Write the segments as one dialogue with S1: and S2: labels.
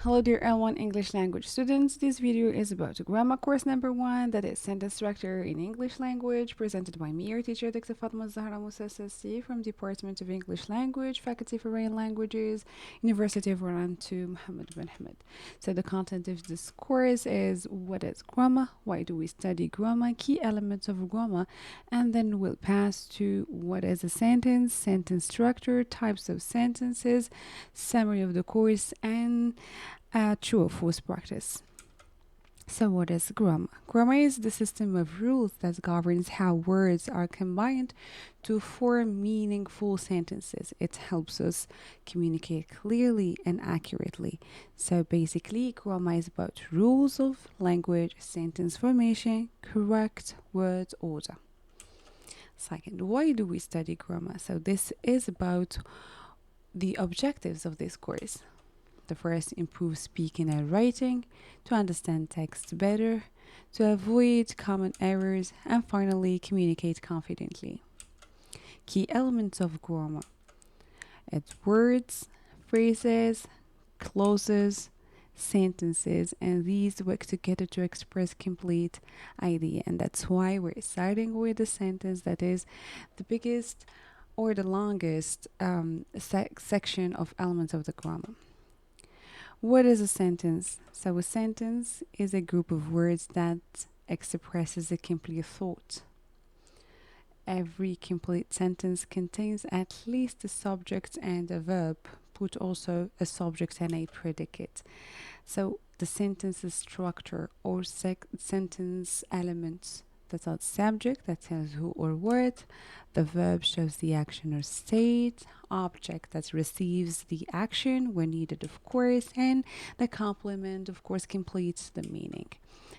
S1: Hello dear L1 English language students. This video is about grammar course number 1, that is sentence structure in English language, presented by me, your teacher Dr. Fatma Zahra Moussa Sassi from Department of English Language, Faculty for Foreign Languages, University of Oran to Mohammed bin Hamad. So the content of this course is what is grammar, why do we study grammar, key elements of grammar, and then we'll pass to what is a sentence, sentence structure, types of sentences, summary of the course, and true or false practice. So what is grammar? Grammar is the system of rules that governs how words are combined to form meaningful sentences. It helps us communicate clearly and accurately. So basically, grammar is about rules of language, sentence formation, correct word order. Second, why do we study grammar? So this is about the objectives of this course. The first, improve speaking and writing, to understand text better, to avoid common errors, and finally, communicate confidently. Key elements of grammar. It's words, phrases, clauses, sentences, and these work together to express complete idea. And that's why we're starting with the sentence that is the biggest or the longest section of elements of the grammar. What is a sentence? So a sentence is a group of words that expresses a complete thought. Every complete sentence contains at least a subject and a verb, but also a subject and a predicate. So the sentence's structure or sentence elements, that's the subject that tells who or what, the verb shows the action or state, object that receives the action when needed, of course, and the complement, of course, completes the meaning.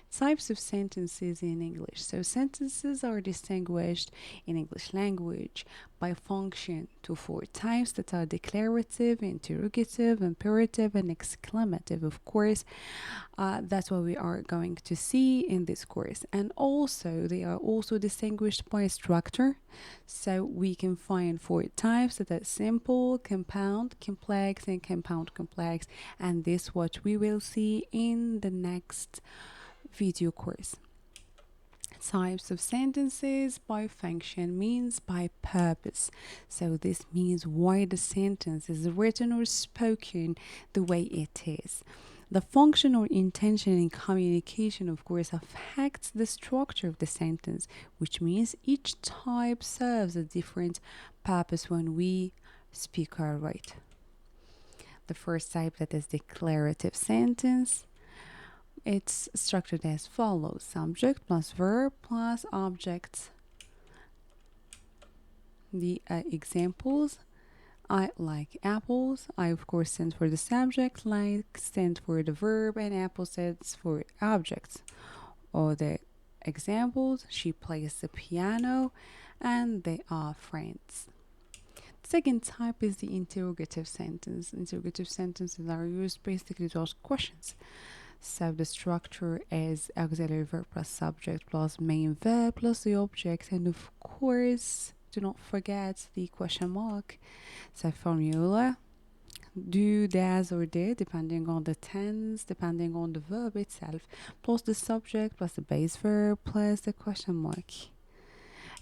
S1: Types of sentences in English. So sentences are distinguished in English language by function to 4 types that are declarative, interrogative, imperative, and exclamative. Of course, that's what we are going to see in this course. And also, they are also distinguished by structure. So we can find 4 types that are simple, compound, complex, and compound complex. And this what we will see in the next video course. Types of sentences by function means by purpose. So this means why the sentence is written or spoken the way it is. The function or intention in communication, of course, affects the structure of the sentence, which means each type serves a different purpose when we speak or write. The first type, that is declarative sentence. It's structured as follows: subject plus verb plus object. The examples: I like apples. I, of course, stands for the subject, like stands for the verb, and apple stands for objects. Or the examples: she plays the piano, and they are friends. The second type is the interrogative sentence. Interrogative sentences are used basically to ask questions. So the structure is auxiliary verb plus subject plus main verb plus the object, and of course, do not forget the question mark. So formula: do, does, or did, depending on the tense, depending on the verb itself, plus the subject plus the base verb plus the question mark.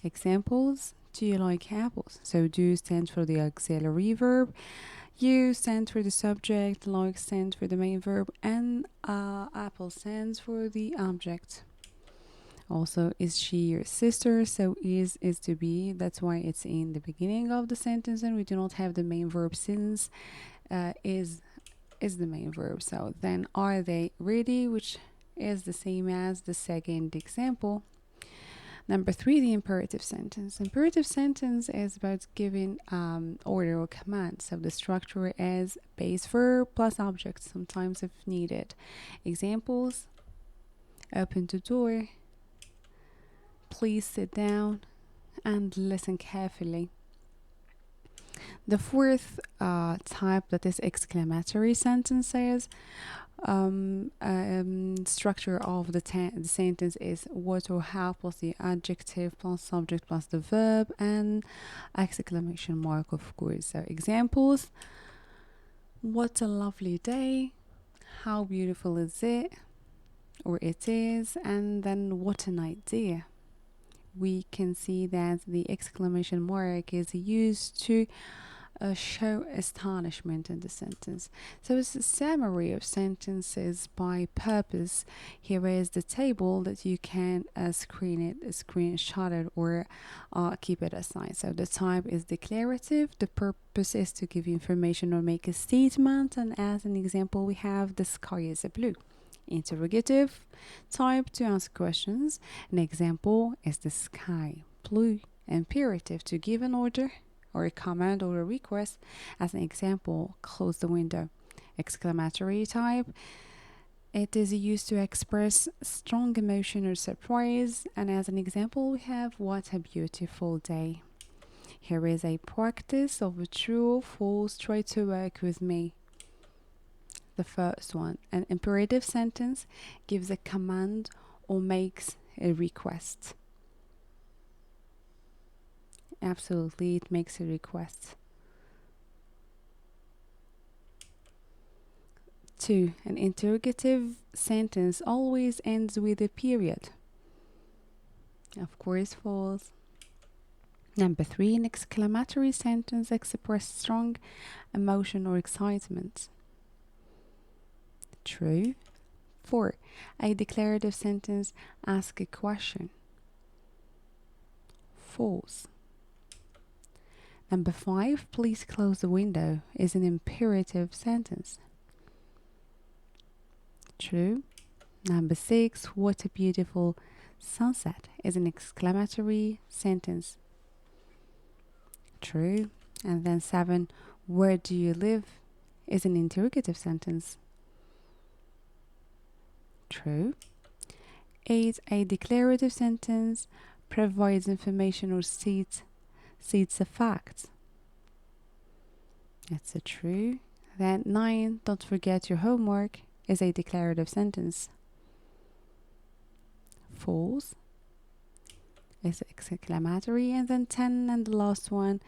S1: Examples: do you like apples? So do stands for the auxiliary verb, you stands for the subject, like stands for the main verb, and apple stands for the object. Also, is she your sister? So is to be, that's why it's in the beginning of the sentence, and we do not have the main verb since is the main verb. So then, are they ready, which is the same as the second example. Number 3, the imperative sentence. Imperative sentence is about giving order or command. So the structure is base verb plus object, sometimes if needed. Examples: open the door, please sit down, and listen carefully. The fourth type, that is exclamatory sentences. Structure of the sentence is what or how plus the adjective plus subject plus the verb and exclamation mark, of course. So examples: what a lovely day, how beautiful is it, or it is, and then what an idea. We can see that the exclamation mark is used to show astonishment in the sentence. So it's a summary of sentences by purpose. Here is the table that you can screenshot it, or keep it aside. So the type is declarative. The purpose is to give information or make a statement. And as an example, we have the sky is blue. Interrogative type to ask questions. An example is the sky blue. Imperative to give an order or a command or a request. As an example, close the window. Exclamatory type, it is used to express strong emotion or surprise. And as an example, we have what a beautiful day. Here is a practice of a true or false. Try to work with me. The first one, an imperative sentence gives a command or makes a request. Absolutely, it makes a request. 2. An interrogative sentence always ends with a period. Of course, false. Number 3. An exclamatory sentence expresses strong emotion or excitement. True. 4. A declarative sentence asks a question. False. Number 5, please close the window is an imperative sentence. True. Number 6, what a beautiful sunset is an exclamatory sentence. True. And then 7, where do you live is an interrogative sentence. True. 8, a declarative sentence provides information or states a fact. That's a true. Then 9, don't forget your homework is a declarative sentence. False is exclamatory. And then 10, and the last one,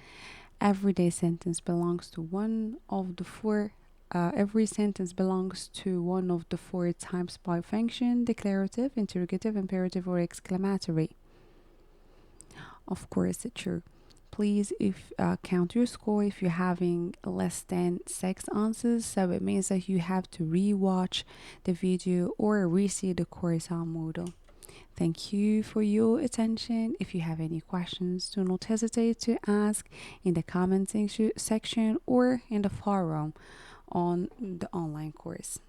S1: everyday sentence belongs to one of the four. Every sentence belongs to one of the 4 types by function: declarative, interrogative, imperative, or exclamatory. Of course, it's true. Please, if count your score if you're having less than 6 answers. So it means that you have to re-watch the video or re-see the course on Moodle. Thank you for your attention. If you have any questions, do not hesitate to ask in the comment section or in the forum on the online course.